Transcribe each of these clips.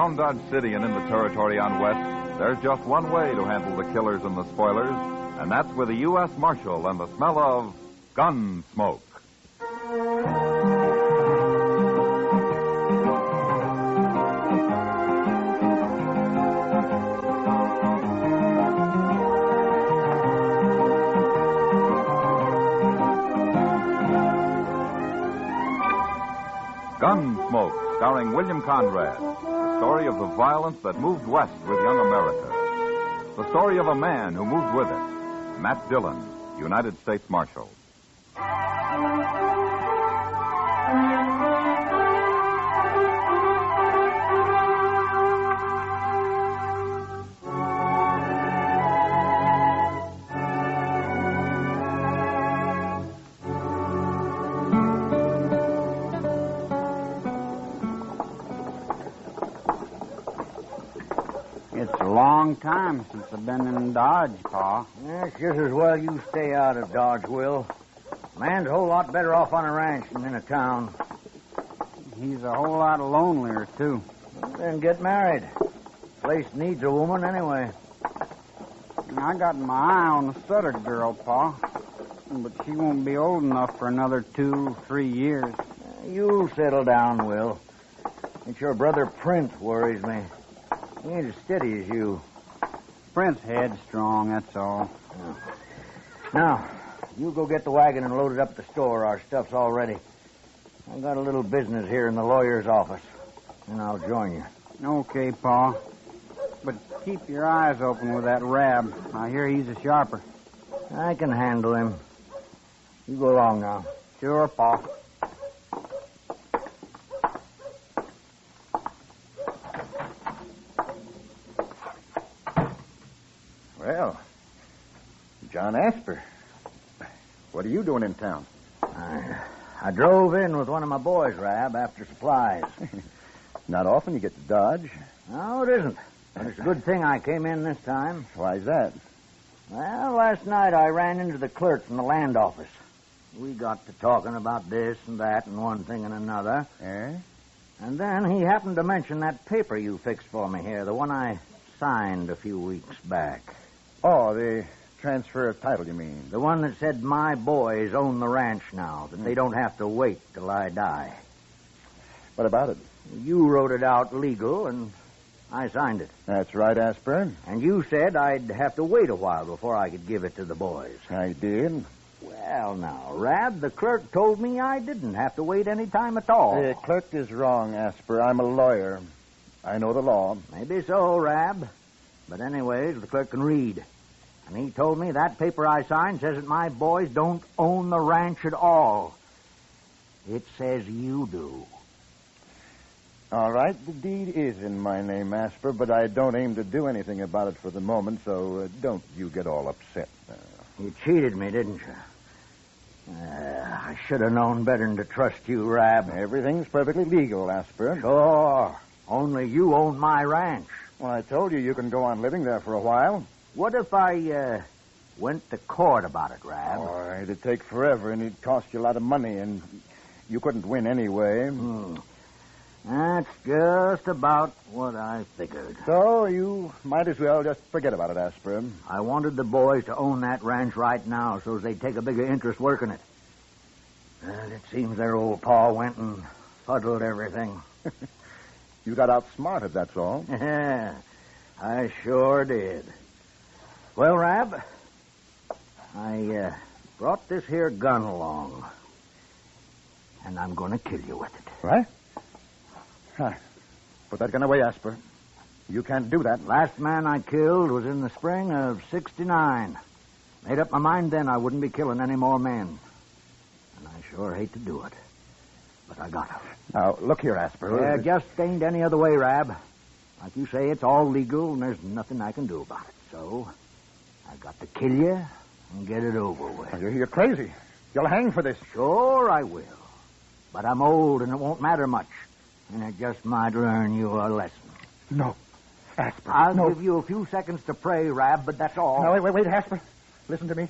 Around Dodge City and in the territory on west, there's just one way to handle the killers and the spoilers, and that's with a U.S. Marshal and the smell of Gunsmoke. Gunsmoke, starring William Conrad. The story of the violence that moved west with young America. The story of a man who moved with it. Matt Dillon, United States Marshal. It's a long time since I've been in Dodge, Pa. Yeah, it's just as well you stay out of Dodge, Will. Man's a whole lot better off on a ranch than in a town. He's a whole lot lonelier, too. Then get married. Place needs a woman anyway. I got my eye on the Sutter girl, Pa. But she won't be old enough for another 2-3 years. You'll settle down, Will. It's your brother Prince worries me. He ain't as steady as you. Prince headstrong, that's all. Now, you go get the wagon and load it up at the store. Our stuff's all ready. I've got a little business here in the lawyer's office, and I'll join you. Okay, Pa. But keep your eyes open with that Rab. I hear he's a sharper. I can handle him. You go along now. Sure, Pa. Well, John Asper, what are you doing in town? I drove in with one of my boys, Rab, after supplies. Not often you get to Dodge. No, it isn't. But it's a good thing I came in this time. Why's that? Well, last night I ran into the clerk from the land office. We got to talking about this and that and one thing and another. Eh? And then he happened to mention that paper you fixed for me here, the one I signed a few weeks back. Oh, the transfer of title, you mean? The one that said my boys own the ranch now, that they don't have to wait till I die. What about it? You wrote it out legal, and I signed it. That's right, Asper. And you said I'd have to wait a while before I could give it to the boys. I did. Well, now, Rab, the clerk told me I didn't have to wait any time at all. The clerk is wrong, Asper. I'm a lawyer. I know the law. Maybe so, Rab. But anyways, the clerk can read. And he told me that paper I signed says that my boys don't own the ranch at all. It says you do. All right, the deed is in my name, Asper, but I don't aim to do anything about it for the moment, so don't you get all upset. You cheated me, didn't you? I should have known better than to trust you, Rab. Everything's perfectly legal, Asper. Sure. Only you own my ranch. Well, I told you can go on living there for a while. What if I went to court about it, Rab? Oh, it'd take forever, and it'd cost you a lot of money, and you couldn't win anyway. That's just about what I figured. So you might as well just forget about it, Asper. I wanted the boys to own that ranch right now so they'd take a bigger interest working it. Well, it seems their old pa went and fuddled everything. You got outsmarted, that's all. Yeah, I sure did. Well, Rab, I brought this here gun along, and I'm going to kill you with it. What? Put that gun away, Asper. You can't do that. Last man I killed was in the spring of '69. Made up my mind then I wouldn't be killing any more men. And I sure hate to do it. But I gotta. Now, look here, Asper. Yeah, just ain't any other way, Rab. Like you say, it's all legal, and there's nothing I can do about it. So, I got to kill you and get it over with. You're crazy. You'll hang for this. Sure I will. But I'm old, and it won't matter much. And it just might learn you a lesson. No. Asper, I'll no. give you a few seconds to pray, Rab, but that's all. No, wait, Asper. Listen to me.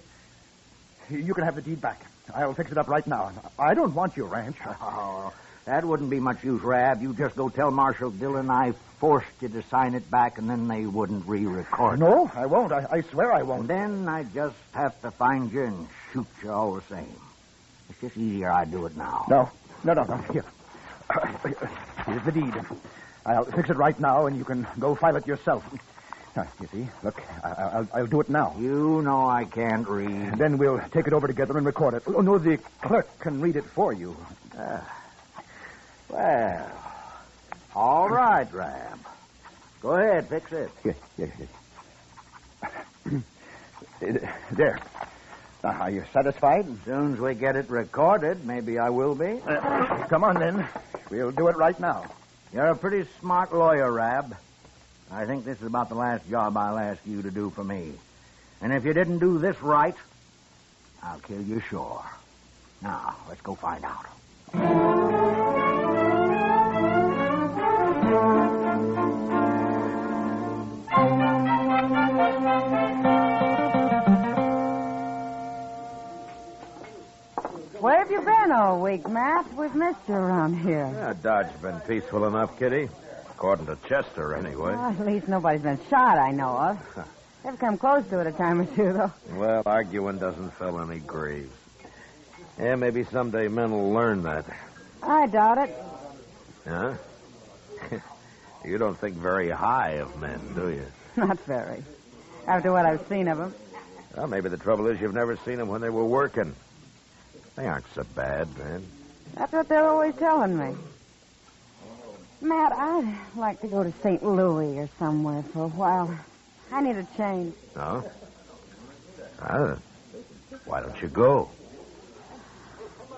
You can have the deed back. I'll fix it up right now. I don't want your ranch. Oh, That wouldn't be much use, Rab. You just go tell Marshal Dillon I forced you to sign it back, and then they wouldn't re-record it. No, I won't. I swear I won't. And then I just have to find you and shoot you all the same. It's just easier I do it now. No. Here. Here's the deed. I'll fix it right now, and you can go file it yourself. Now, you see, look, I'll do it now. You know I can't read. Then we'll take it over together and record it. Oh, no, the clerk can read it for you. Well, all right, Rab. Go ahead, fix it. Here. There. Now, are you satisfied? As soon as we get it recorded, maybe I will be. Come on, then. We'll do it right now. You're a pretty smart lawyer, Rab. I think this is about the last job I'll ask you to do for me. And if you didn't do this right, I'll kill you sure. Now, let's go find out. Where have you been all week, Matt? We've missed you around here. Yeah, Dodge's been peaceful enough, Kitty. According to Chester, anyway. Well, at least nobody's been shot, I know of. They've come close to it a time or two, though. Well, arguing doesn't fill any graves. Yeah, maybe someday men will learn that. I doubt it. Huh? You don't think very high of men, do you? Not very. After what I've seen of them. Well, maybe the trouble is you've never seen them when they were working. They aren't so bad, man. That's what they're always telling me. Matt, I'd like to go to St. Louis or somewhere for a while. I need a change. No? Why don't you go?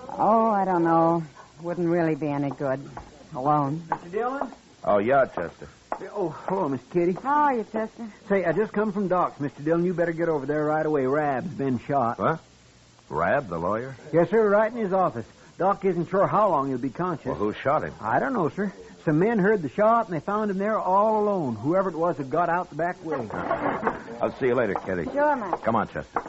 Oh, I don't know. Wouldn't really be any good. Alone. Mr. Dillon? Oh, yeah, Chester. Oh, hello, Miss Kitty. How are you, Chester? Say, I just come from Doc's, Mr. Dillon. You better get over there right away. Rab's been shot. What? Rab, the lawyer? Yes, sir, right in his office. Doc isn't sure how long he'll be conscious. Well, who shot him? I don't know, sir. Some men heard the shot, and they found him there all alone. Whoever it was had got out the back way. I'll see you later, Kitty. Sure, Matt. Come on, Chester.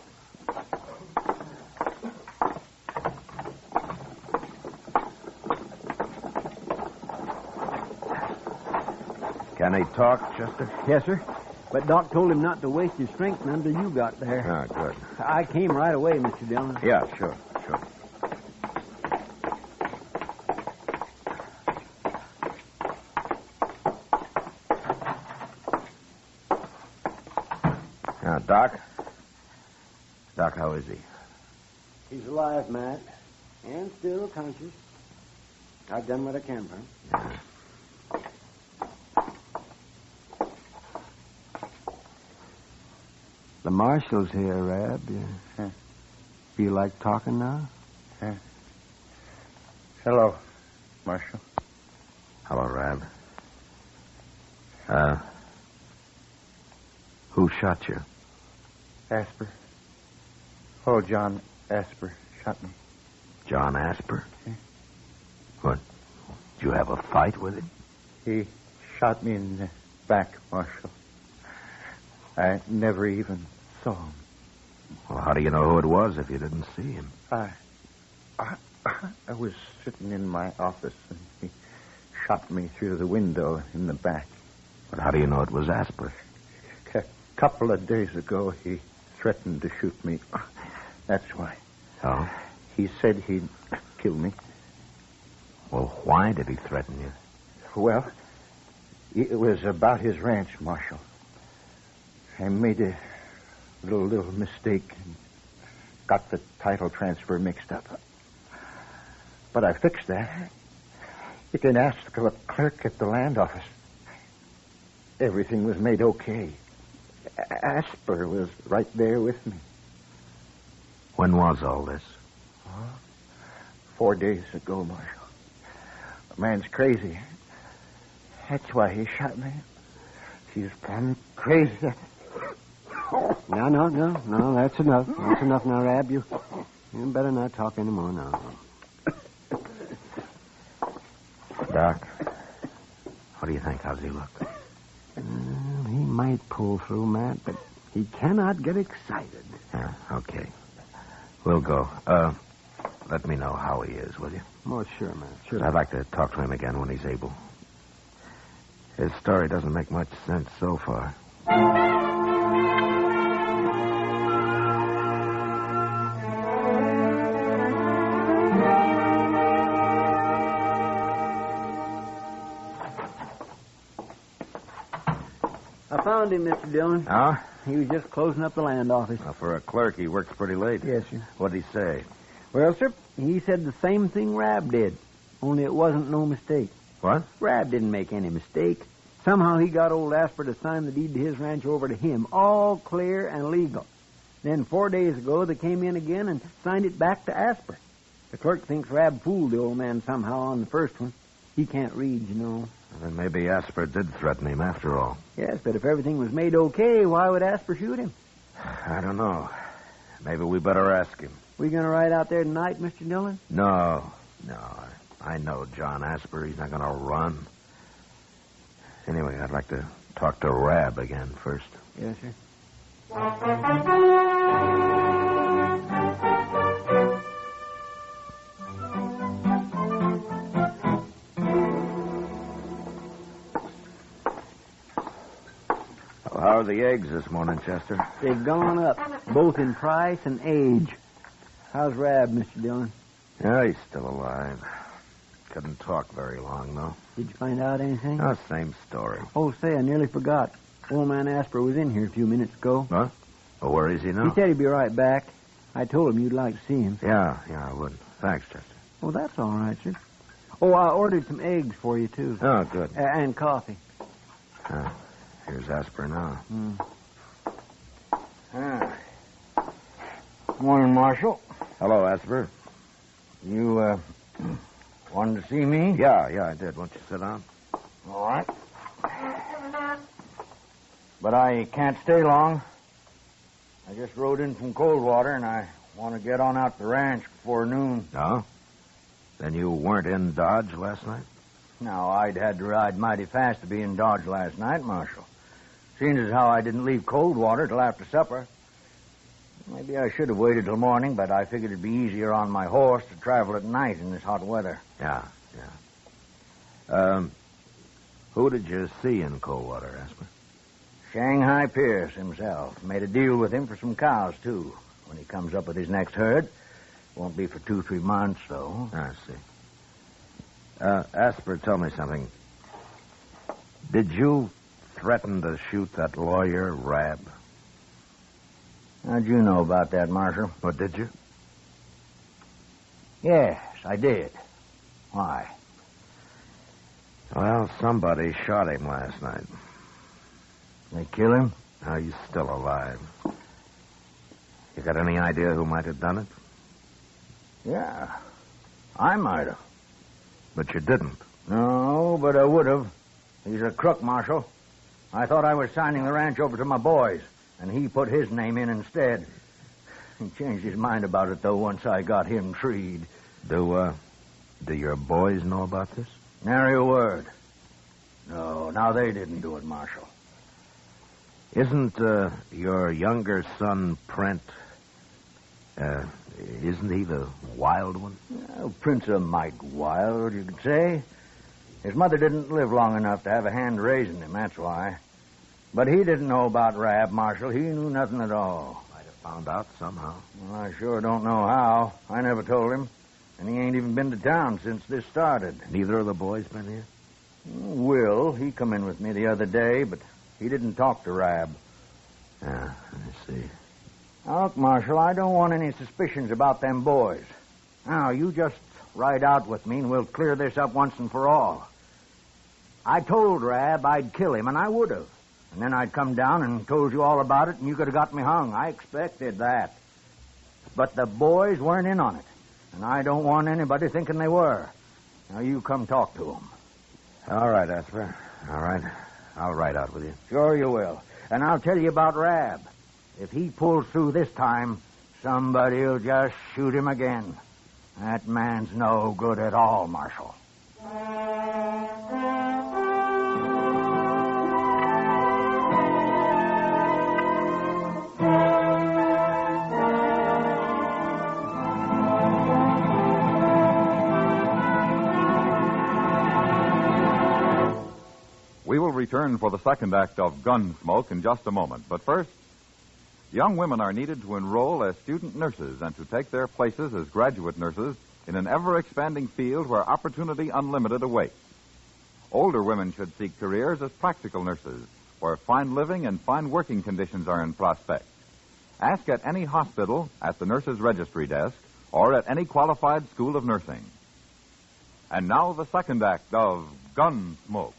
Can he talk, Chester? Yes, sir. But Doc told him not to waste his strength until you got there. Ah, good. I came right away, Mr. Dillon. Yeah, sure. Now, Doc, how is he? He's alive, Matt, and still conscious. I've done what I can for him. Yeah. The marshal's here, Rab. You feel like talking now? Hello, Marshal. Hello, Rab. Who shot you? Asper. Oh, John Asper shot me. John Asper? Yeah. What? Did you have a fight with him? He shot me in the back, Marshal. I never even saw him. Well, how do you know who it was if you didn't see him? I was sitting in my office, and he shot me through the window in the back. But how do you know it was Asper? A couple of days ago, he threatened to shoot me. That's why. Oh? He said he'd kill me. Well, why did he threaten you? Well, it was about his ranch, Marshal. I made a little mistake and got the title transfer mixed up. But I fixed that. You can ask the clerk at the land office. Everything was made okay. Asper was right there with me. When was all this? 4 days ago, Marshal. The man's crazy. That's why he shot me. He's plumb crazy. No, that's enough. That's enough now, Rab. You better not talk anymore now. Doc, what do you think? How's he look? He might pull through, Matt, but he cannot get excited. Yeah, okay. We'll go. Let me know how he is, will you? Oh, sure, man. Sure. I'd like to talk to him again when he's able. His story doesn't make much sense so far. I found him, Mr. Dillon. Oh? He was just closing up the land office. Well, for a clerk, he works pretty late. Yes, sir. What'd he say? Well, sir, he said the same thing Rab did, only it wasn't no mistake. What? Rab didn't make any mistake. Somehow he got old Asper to sign the deed to his ranch over to him, all clear and legal. Then 4 days ago, they came in again and signed it back to Asper. The clerk thinks Rab fooled the old man somehow on the first one. He can't read, you know. Well, then maybe Asper did threaten him after all. Yes, but if everything was made okay, why would Asper shoot him? I don't know. Maybe we better ask him. We going to ride out there tonight, Mr. Dillon? No. I know John Asper. He's not going to run. Anyway, I'd like to talk to Rab again first. Yes, sir. Well, how are the eggs this morning, Chester? They've gone up, both in price and age. How's Rab, Mr. Dillon? Yeah, he's still alive. Couldn't talk very long, though. Did you find out anything? Oh, same story. Oh, say, I nearly forgot. Old man Asper was in here a few minutes ago. Huh? Well, where is he now? He said he'd be right back. I told him you'd like to see him. Yeah, I would. Thanks, Chester. Oh, that's all right, sir. Oh, I ordered some eggs for you, too. Oh, good. And coffee. Here's Asper now. Morning, Marshal. Hello, Asper. You, wanted to see me? Yeah, I did. Won't you sit down? All right. But I can't stay long. I just rode in from Coldwater, and I want to get on out to the ranch before noon. No? Then you weren't in Dodge last night? Now, I'd had to ride mighty fast to be in Dodge last night, Marshal. Seeing as how I didn't leave Coldwater till after supper. Maybe I should have waited till morning, but I figured it'd be easier on my horse to travel at night in this hot weather. Yeah. Who did you see in Coldwater, Asper? Shanghai Pierce himself. Made a deal with him for some cows, too, when he comes up with his next herd. Won't be for 2-3 months, though. I see. Asper, tell me something. Did you threaten to shoot that lawyer, Rab? How'd you know about that, Marshal? What, did you? Yes, I did. Why? Well, somebody shot him last night. They kill him? Now, he's still alive. You got any idea who might have done it? Yeah, I might have. But you didn't. No, but I would have. He's a crook, Marshal. I thought I was signing the ranch over to my boys, and he put his name in instead. He changed his mind about it, though, once I got him treed. Do your boys know about this? Nary a word. No, now they didn't do it, Marshal. Isn't your younger son, Prent, isn't he the wild one? Well, Prince a mite wild, you could say. His mother didn't live long enough to have a hand raising him, that's why. But he didn't know about Rab, Marshal. He knew nothing at all. Might have found out somehow. Well, I sure don't know how. I never told him. And he ain't even been to town since this started. Neither of the boys been here? Will, he come in with me the other day, but he didn't talk to Rab. Yeah, I see. Now, look, Marshal, I don't want any suspicions about them boys. Now, you just ride out with me and we'll clear this up once and for all. I told Rab I'd kill him, and I would have. And then I'd come down and told you all about it, and you could have got me hung. I expected that. But the boys weren't in on it, and I don't want anybody thinking they were. Now, you come talk to them. All right, Asper. All right. I'll ride out with you. Sure you will. And I'll tell you about Rab. If he pulls through this time, somebody'll just shoot him again. That man's no good at all, Marshal. return for the second act of Gunsmoke in just a moment. But first, young women are needed to enroll as student nurses and to take their places as graduate nurses in an ever-expanding field where opportunity unlimited awaits. Older women should seek careers as practical nurses, where fine living and fine working conditions are in prospect. Ask at any hospital, at the nurse's registry desk, or at any qualified school of nursing. And now the second act of Gunsmoke.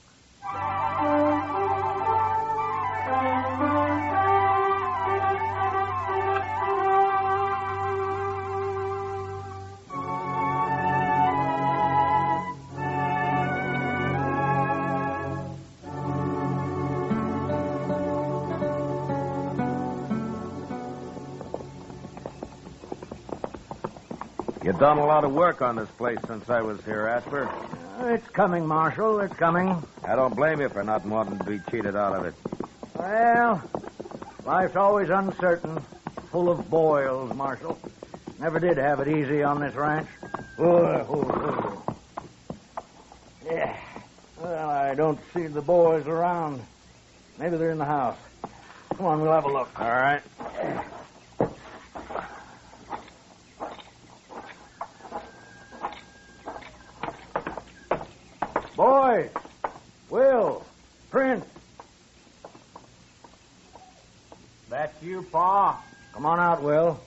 You've done a lot of work on this place since I was here, Asper. It's coming, Marshal. It's coming. I don't blame you for not wanting to be cheated out of it. Well, life's always uncertain, full of boils, Marshal. Never did have it easy on this ranch. Yeah. Well, I don't see the boys around. Maybe they're in the house. Come on, we'll have a look. All right. Boys! Will! Prince! That's you, Pa. Come on out, Will.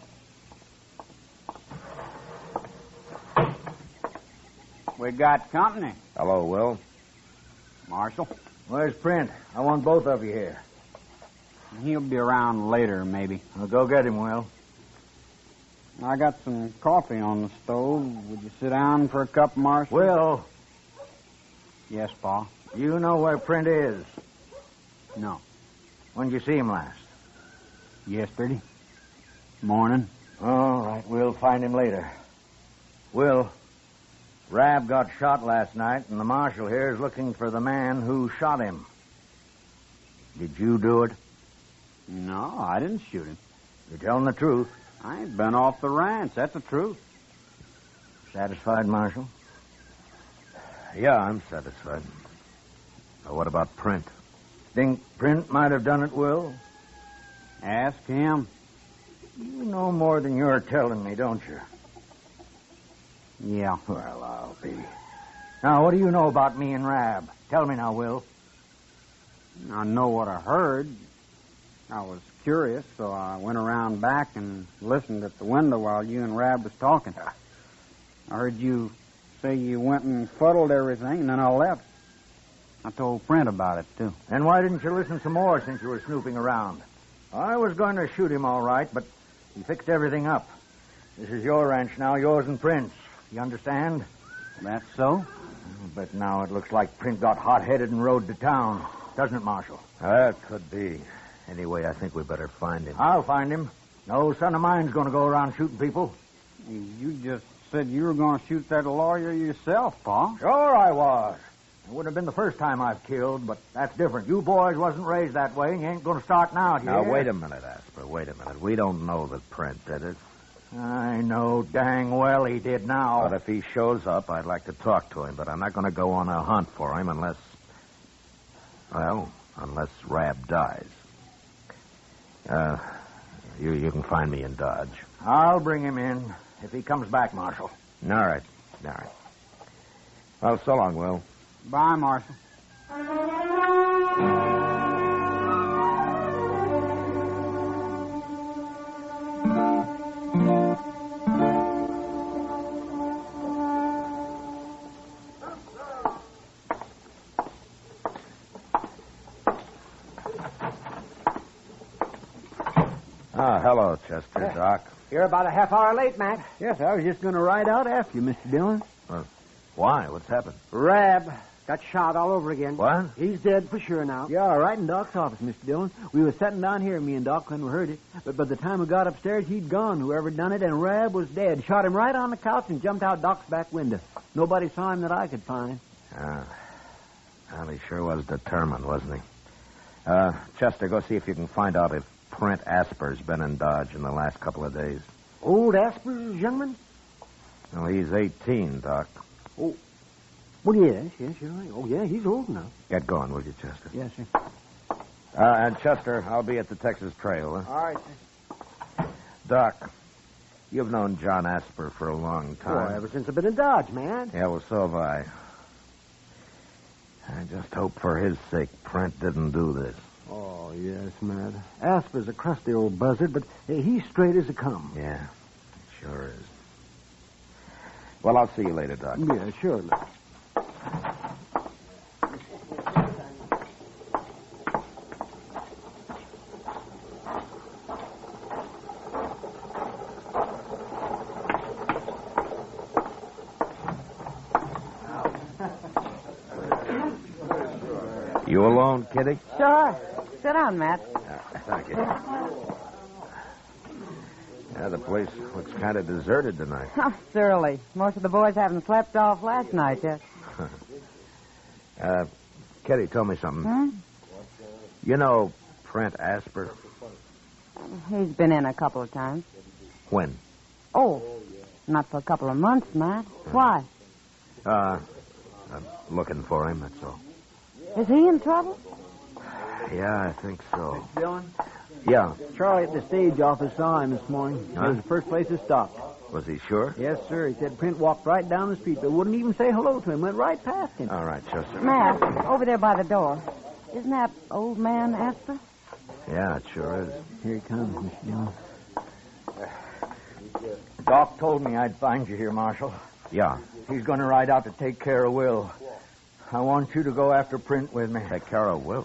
We got company. Hello, Will. Marshal. Where's Print? I want both of you here. He'll be around later, maybe. Well, go get him, Will. I got some coffee on the stove. Would you sit down for a cup, Marshal? Will, Yes, Pa. you know where Print is. No. When did you see him last? Yesterday. Morning. All right, we'll find him later. Will, Rab got shot last night, and the marshal here is looking for the man who shot him. Did you do it? No, I didn't shoot him. You're telling the truth. I ain't been off the ranch. That's the truth. Satisfied, Marshal? Yeah, I'm satisfied. Now, what about Print? Think Print might have done it, Will? Ask him. You know more than you're telling me, don't you? Yeah. Well, I'll be. Now, what do you know about me and Rab? Tell me now, Will. I know what I heard. I was curious, so I went around back and listened at the window while you and Rab was talking. I heard you say you went and fuddled everything, and then I left. I told Print about it, too. And why didn't you listen some more since you were snooping around? I was going to shoot him all right, but he fixed everything up. This is your ranch now, yours and Print's. You understand? That's so? But now it looks like Print got hot-headed and rode to town. Doesn't it, Marshal? That could be. Anyway, I think we better find him. I'll find him. No son of mine's going to go around shooting people. You just said you were going to shoot that lawyer yourself, Pa. Sure I was. It wouldn't have been the first time I've killed, but that's different. You boys wasn't raised that way, and you ain't going to start now, do you? Now, wait a minute, Asper. Wait a minute. We don't know that Print did it. I know dang well he did now. But if he shows up, I'd like to talk to him, but I'm not going to go on a hunt for him unless Rab dies. You can find me in Dodge. I'll bring him in if he comes back, Marshal. All right. Well, so long, Will. Bye, Marshal. Hello, Chester, Doc. You're about a half hour late, Matt. Yes, I was just going to ride out after you, Mr. Dillon. Why? What's happened? Rab got shot all over again. What? He's dead for sure now. Yeah, right in Doc's office, Mr. Dillon. We was sitting down here, me and Doc, when we heard it. But by the time we got upstairs, he'd gone, whoever done it, and Rab was dead. Shot him right on the couch and jumped out Doc's back window. Nobody saw him that I could find. Well, he sure was determined, wasn't he? Chester, go see if you can find out if Print Asper's been in Dodge in the last couple of days. Old Asper's youngman? Well, he's 18, Doc. Oh, Well, yes, you're right. Oh, yeah, he's old enough. Get going, will you, Chester? Yes, sir. And Chester, I'll be at the Texas Trail, huh? All right, sir. Doc, you've known John Asper for a long time. Oh, ever since I've been in Dodge, man. Yeah, well, so have I. I just hope for his sake Prent didn't do this. Oh, yes, Matt. Asper's a crusty old buzzard, but he's straight as a come. Yeah, it sure is. Well, I'll see you later, Doc. Yeah, sure. You alone, Kitty? Sure. Sit down, Matt. Thank you. Yeah, the place looks kind of deserted tonight. Oh, surely. Most of the boys haven't slept off last night yet. Kitty, tell me something. Hmm? You know Prent Asper? He's been in a couple of times. When? Oh, not for a couple of months, Matt. Why? I'm looking for him, that's all. Is he in trouble? Yeah, I think so. Dillon? Yeah. Charlie at the stage office saw him this morning. Huh? It was the first place he stopped. Was he sure? Yes, sir. He said Print walked right down the street, but wouldn't even say hello to him. Went right past him. All right, Chester. Matt, over there by the door. Isn't that old man Asper? Yeah, it sure is. Here he comes, Mr. Dillon. Doc told me I'd find you here, Marshal. Yeah. He's going to ride out to take care of Will. I want you to go after Print with me. Take care of Will.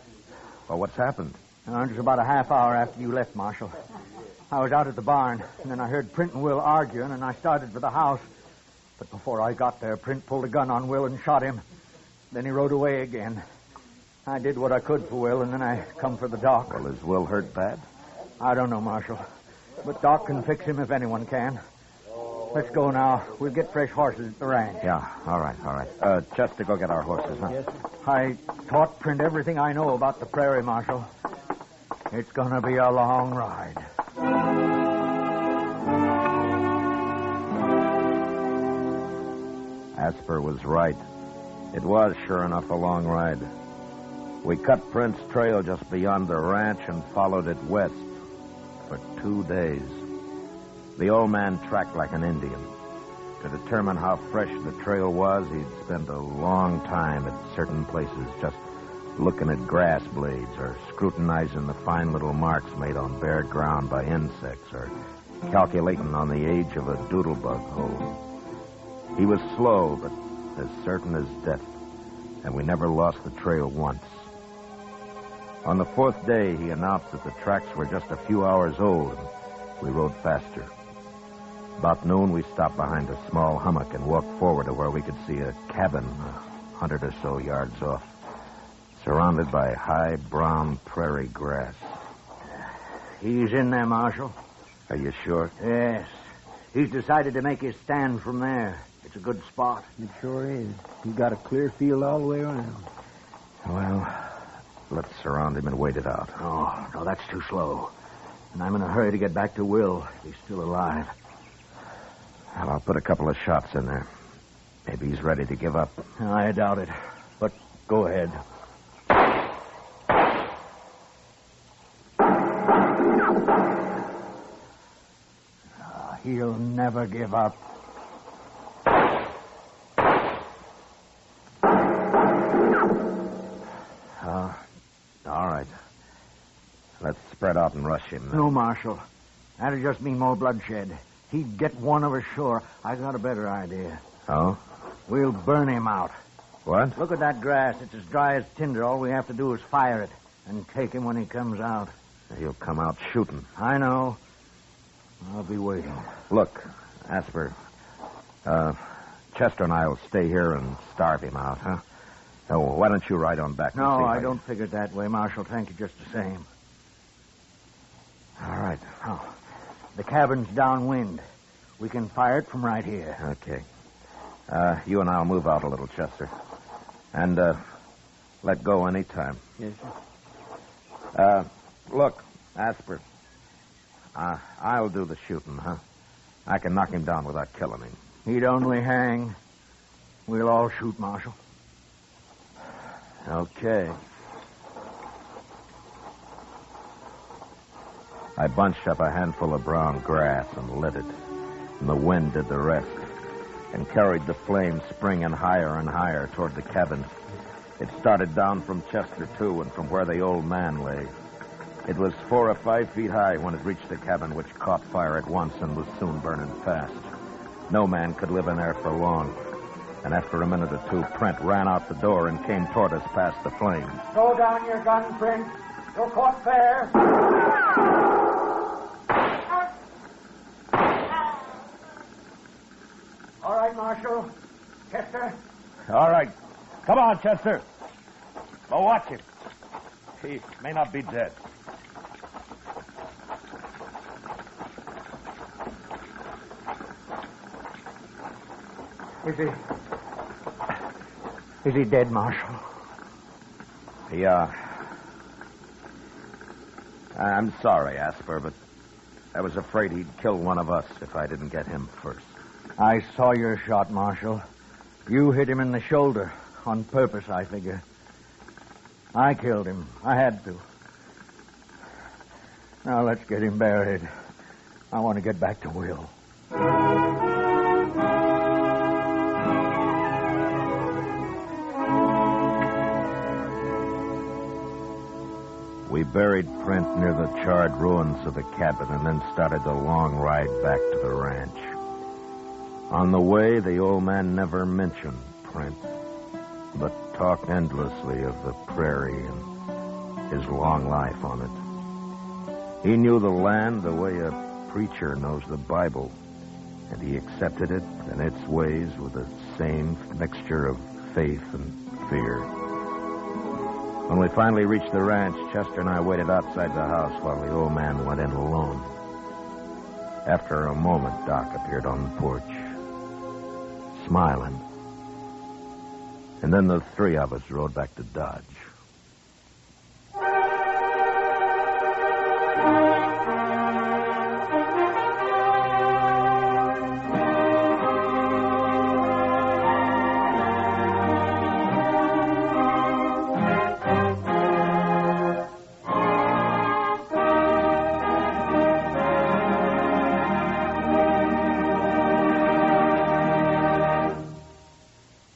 Well, what's happened? Just about a half hour after you left, Marshal. I was out at the barn, and then I heard Print and Will arguing, and I started for the house. But before I got there, Print pulled a gun on Will and shot him. Then he rode away again. I did what I could for Will, and then I come for the Doc. Well, is Will hurt bad? I don't know, Marshal. But Doc can fix him if anyone can. Let's go now. We'll get fresh horses at the ranch. Yeah, all right. Chester, go get our horses, huh? Yes, sir. I taught Print everything I know about the prairie, Marshal. It's going to be a long ride. Asper was right. It was, sure enough, a long ride. We cut Print's trail just beyond the ranch and followed it west for 2 days. The old man tracked like an Indian. To determine how fresh the trail was, he'd spent a long time at certain places just looking at grass blades or scrutinizing the fine little marks made on bare ground by insects or calculating on the age of a doodlebug hole. He was slow, but as certain as death, and we never lost the trail once. On the 4th day, he announced that the tracks were just a few hours old, and we rode faster. About noon, we stopped behind a small hummock and walked forward to where we could see a cabin 100 or so yards off, surrounded by high brown prairie grass. He's in there, Marshal. Are you sure? Yes. He's decided to make his stand from there. It's a good spot. It sure is. He's got a clear field all the way around. Well, let's surround him and wait it out. Oh, no, that's too slow. And I'm in a hurry to get back to Will if he's still alive. Well, I'll put a couple of shots in there. Maybe he's ready to give up. I doubt it. But go ahead. He'll never give up. All right. Let's spread out and rush him. No, Marshal. That'll just mean more bloodshed. He'd get one of us sure. I got a better idea. Oh? We'll burn him out. What? Look at that grass. It's as dry as tinder. All we have to do is fire it and take him when he comes out. He'll come out shooting. I know. I'll be waiting. Look, Asper, Chester and I will stay here and starve him out, huh? Oh, why don't you ride on back? And No, see I how don't figure it that way, Marshal. Thank you just the same. All right. Oh, the cabin's downwind. We can fire it from right here. Okay. You and I'll move out a little, Chester. And, let go any time. Yes, sir. Look, Asper, I'll do the shooting, huh? I can knock him down without killing him. He'd only hang. We'll all shoot, Marshal. Okay. I bunched up a handful of brown grass and lit it, and the wind did the rest, and carried the flame springing higher and higher toward the cabin. It started down from Chester, too, and from where the old man lay. It was 4 or 5 feet high when it reached the cabin, which caught fire at once and was soon burning fast. No man could live in there for long. And after a minute or two, Prent ran out the door and came toward us past the flames. Throw down your gun, Prent. You're caught fair. All right, Marshal. Chester. All right. Come on, Chester. Go watch him. He may not be dead. Is he dead, Marshal? Yeah. I'm sorry, Asper, but I was afraid he'd kill one of us if I didn't get him first. I saw your shot, Marshal. You hit him in the shoulder. On purpose, I figure. I killed him. I had to. Now let's get him buried. I want to get back to Will. We buried Prent near the charred ruins of the cabin and then started the long ride back to the ranch. On the way, the old man never mentioned Prent, but talked endlessly of the prairie and his long life on it. He knew the land the way a preacher knows the Bible, and he accepted it and its ways with the same mixture of faith and fear. When we finally reached the ranch, Chester and I waited outside the house while the old man went in alone. After a moment, Doc appeared on the porch, smiling. And then the 3 of us rode back to Dodge.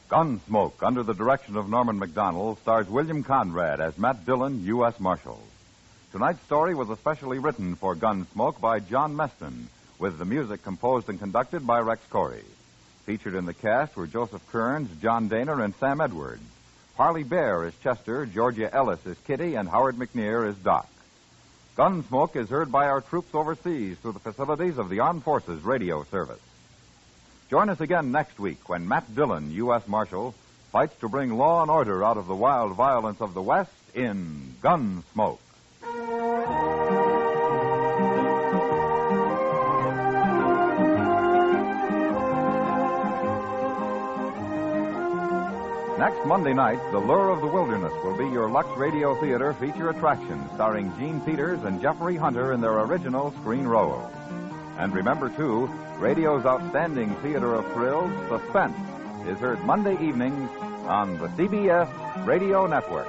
Gunsmoke, under the direction of Norman Macdonnell, stars William Conrad as Matt Dillon, U.S. Marshal. Tonight's story was especially written for Gunsmoke by John Meston, with the music composed and conducted by Rex Corey. Featured in the cast were Joseph Kearns, John Daner, and Sam Edwards. Parley Baer is Chester, Georgia Ellis is Kitty, and Howard McNear is Doc. Gunsmoke is heard by our troops overseas through the facilities of the Armed Forces Radio Service. Join us again next week when Matt Dillon, U.S. Marshal, fights to bring law and order out of the wild violence of the West in Gunsmoke. Next Monday night, The Lure of the Wilderness will be your Lux Radio Theater feature attraction, starring Gene Peters and Jeffrey Hunter in their original screen roles. And remember, too, radio's outstanding theater of thrills, Suspense, is heard Monday evenings on the CBS Radio Network.